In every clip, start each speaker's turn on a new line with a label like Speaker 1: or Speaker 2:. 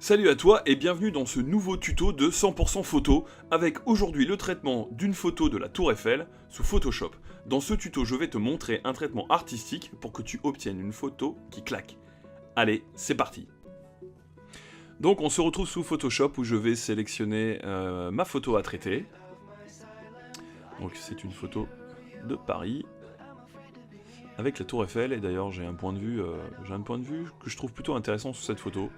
Speaker 1: Salut à toi et bienvenue dans ce nouveau tuto de 100% photo avec aujourd'hui le traitement d'une photo de la Tour Eiffel sous Photoshop. Dans ce tuto, je vais te montrer un traitement artistique pour que tu obtiennes une photo qui claque. Allez, c'est parti. Donc on se retrouve sous Photoshop où je vais sélectionner ma photo à traiter. Donc c'est une photo de Paris avec la Tour Eiffel, et d'ailleurs j'ai un point de vue que je trouve plutôt intéressant sur cette photo,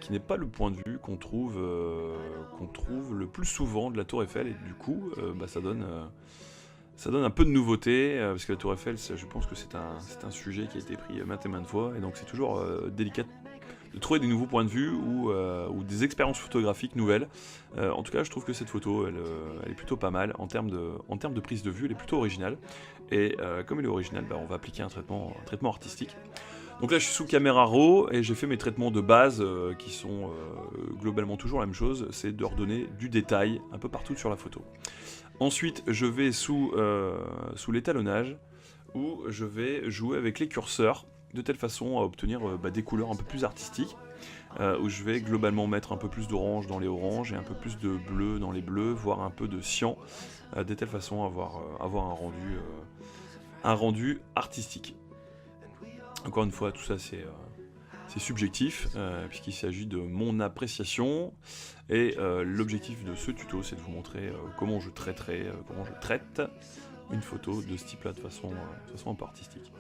Speaker 1: qui n'est pas le point de vue qu'on trouve le plus souvent de la Tour Eiffel, et du coup ça donne un peu de nouveauté, parce que la Tour Eiffel, je pense que c'est un sujet qui a été pris maintes et maintes fois, et donc c'est toujours délicat de trouver des nouveaux points de vue ou des expériences photographiques nouvelles. En tout cas, je trouve que cette photo, elle est plutôt pas mal en termes de prise de vue, elle est plutôt originale. Et comme elle est originale, on va appliquer un traitement artistique. Donc là, je suis sous caméra RAW et j'ai fait mes traitements de base qui sont globalement toujours la même chose, c'est de redonner du détail un peu partout sur la photo. Ensuite, je vais sous l'étalonnage où je vais jouer avec les curseurs de telle façon à obtenir des couleurs un peu plus artistiques, où je vais globalement mettre un peu plus d'orange dans les oranges et un peu plus de bleu dans les bleus, voire un peu de cyan, de telle façon à avoir un rendu artistique. Encore une fois, tout ça c'est subjectif, puisqu'il s'agit de mon appréciation, et l'objectif de ce tuto c'est de vous montrer comment je traite une photo de ce type là de façon un peu artistique.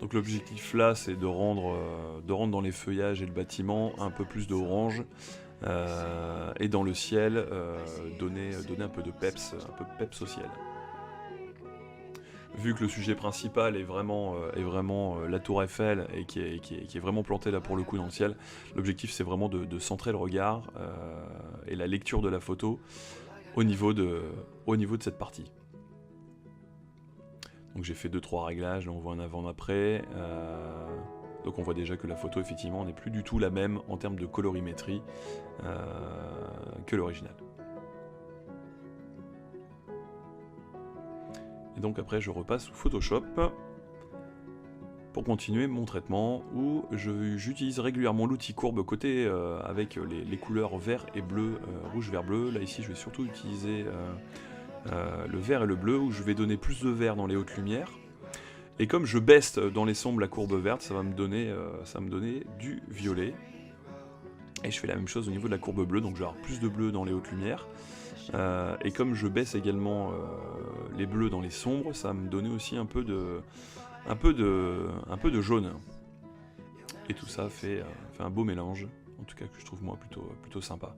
Speaker 1: Donc l'objectif là c'est de rendre dans les feuillages et le bâtiment un peu plus d'orange, et dans le ciel donner un peu de peps au ciel. Vu que le sujet principal est vraiment la Tour Eiffel et qui est vraiment planté là pour le coup dans le ciel, l'objectif c'est vraiment de centrer le regard et la lecture de la photo au niveau de cette partie. Donc j'ai fait 2-3 réglages, là on voit un avant après, donc on voit déjà que la photo effectivement n'est plus du tout la même en termes de colorimétrie que l'original. Et donc après je repasse sous Photoshop pour continuer mon traitement, où j'utilise régulièrement l'outil courbe côté avec les couleurs vert et bleu, rouge, vert, bleu. Là ici je vais surtout utiliser le vert et le bleu, où je vais donner plus de vert dans les hautes lumières. Et comme je baisse dans les sombres la courbe verte, ça va me donner du violet. Et je fais la même chose au niveau de la courbe bleue, donc je vais avoir plus de bleu dans les hautes lumières. Et comme je baisse également les bleus dans les sombres, ça va me donner aussi un peu de jaune. Et tout ça fait un beau mélange, en tout cas que je trouve moi plutôt sympa.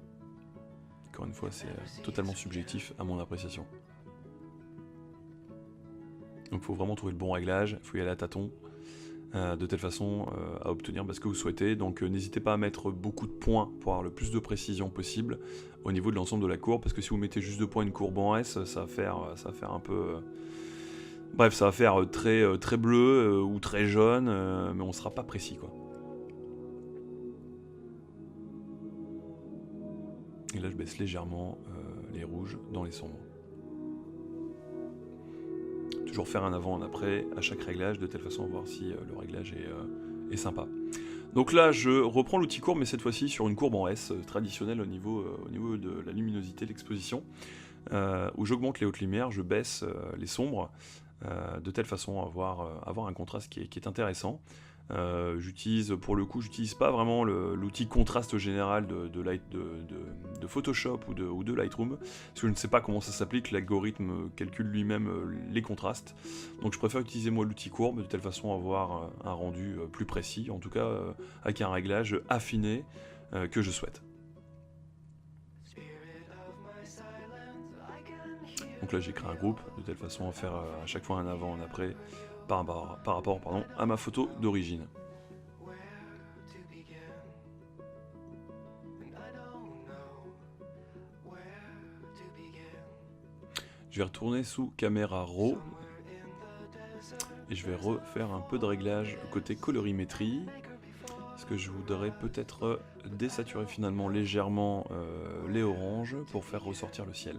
Speaker 1: Encore une fois, c'est totalement subjectif à mon appréciation. Donc il faut vraiment trouver le bon réglage, il faut y aller à tâtons, de telle façon à obtenir ce que vous souhaitez. Donc n'hésitez pas à mettre beaucoup de points pour avoir le plus de précision possible au niveau de l'ensemble de la courbe, parce que si vous mettez juste 2 points, une courbe en S, ça va faire un peu... bref, ça va faire très bleu ou très jaune, mais on sera pas précis quoi. Et là je baisse légèrement les rouges dans les sombres. Toujours faire un avant, un après à chaque réglage, de telle façon à voir si le réglage est sympa. Donc là je reprends l'outil courbe, mais cette fois-ci sur une courbe en S, traditionnelle au niveau de la luminosité, l'exposition, où j'augmente les hautes lumières, je baisse les sombres, de telle façon à avoir un contraste qui est intéressant. J'utilise pas vraiment l'outil contraste général de Photoshop ou de Lightroom, parce que je ne sais pas comment ça s'applique, l'algorithme calcule lui-même les contrastes, donc je préfère utiliser moi l'outil courbe, de telle façon à avoir un rendu plus précis, en tout cas avec un réglage affiné que je souhaite. Donc là j'ai créé un groupe, de telle façon à faire à chaque fois un avant, un après, par rapport à ma photo d'origine. Je vais retourner sous caméra RAW et je vais refaire un peu de réglage côté colorimétrie, parce que je voudrais peut-être désaturer finalement légèrement les oranges pour faire ressortir le ciel.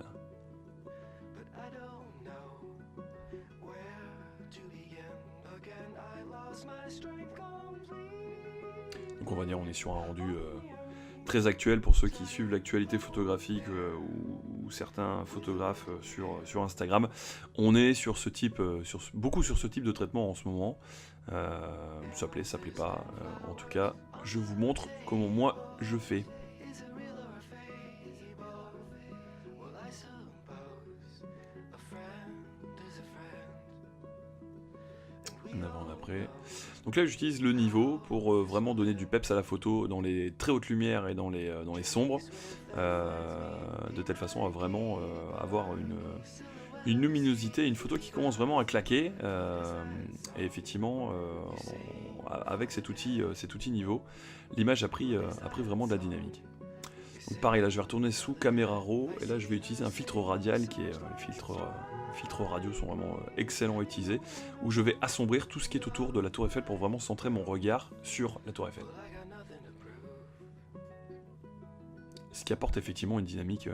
Speaker 1: Donc on va dire on est sur un rendu très actuel pour ceux qui suivent l'actualité photographique ou certains photographes sur Instagram. On est sur ce type, beaucoup sur ce type de traitement en ce moment. Ça plaît pas. En tout cas, je vous montre comment moi je fais. En avant, en après. Donc là j'utilise le niveau pour vraiment donner du peps à la photo dans les très hautes lumières et dans les sombres, de telle façon à vraiment avoir une luminosité, une photo qui commence vraiment à claquer, et effectivement avec cet outil niveau, l'image a pris vraiment de la dynamique. Donc pareil, là je vais retourner sous caméra RAW, et là je vais utiliser un filtre radial qui est les filtres radio sont vraiment excellents à utiliser, où je vais assombrir tout ce qui est autour de la tour Eiffel pour vraiment centrer mon regard sur la tour Eiffel. Ce qui apporte effectivement une dynamique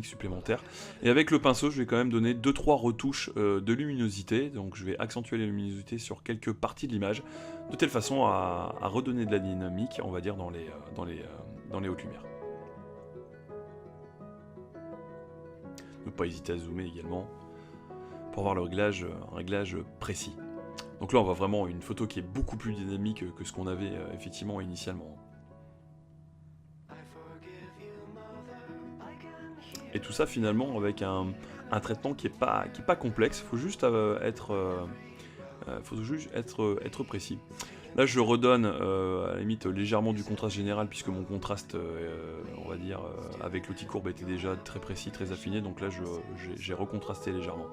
Speaker 1: supplémentaire. Et avec le pinceau, je vais quand même donner 2-3 retouches de luminosité, donc je vais accentuer la luminosité sur quelques parties de l'image, de telle façon à redonner de la dynamique, on va dire, dans les hautes lumières. Ne pas hésiter à zoomer également pour avoir un réglage précis. Donc là on voit vraiment une photo qui est beaucoup plus dynamique que ce qu'on avait effectivement initialement. Et tout ça finalement avec un traitement qui est pas complexe, il faut juste être précis. Là je redonne à la limite légèrement du contraste général, puisque mon contraste, on va dire, avec l'outil courbe était déjà très précis, très affiné, donc là j'ai recontrasté légèrement.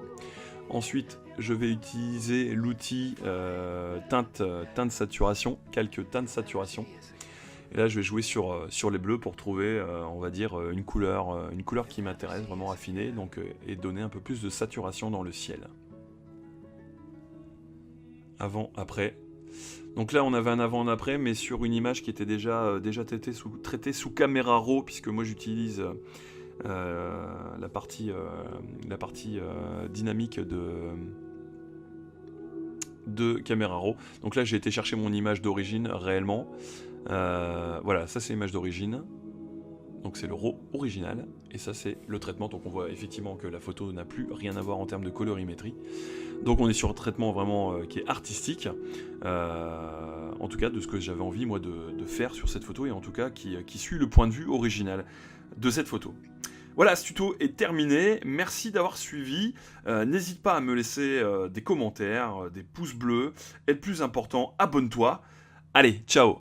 Speaker 1: Ensuite je vais utiliser l'outil teinte saturation, calque teinte saturation. Et là je vais jouer sur les bleus pour trouver, on va dire, une couleur qui m'intéresse, vraiment affinée, donc, et donner un peu plus de saturation dans le ciel. Avant, après. Donc là on avait un avant, un après, mais sur une image qui était déjà traitée sous caméra RAW, puisque moi j'utilise la partie dynamique de caméra RAW. Donc là j'ai été chercher mon image d'origine réellement. Voilà, ça c'est l'image d'origine. Donc c'est le RAW original, et ça c'est le traitement. Donc on voit effectivement que la photo n'a plus rien à voir en termes de colorimétrie. Donc on est sur un traitement vraiment qui est artistique, en tout cas de ce que j'avais envie moi de faire sur cette photo, et en tout cas qui suit le point de vue original de cette photo. Voilà, ce tuto est terminé, merci d'avoir suivi, n'hésite pas à me laisser des commentaires, des pouces bleus, et le plus important, abonne-toi. Allez, ciao!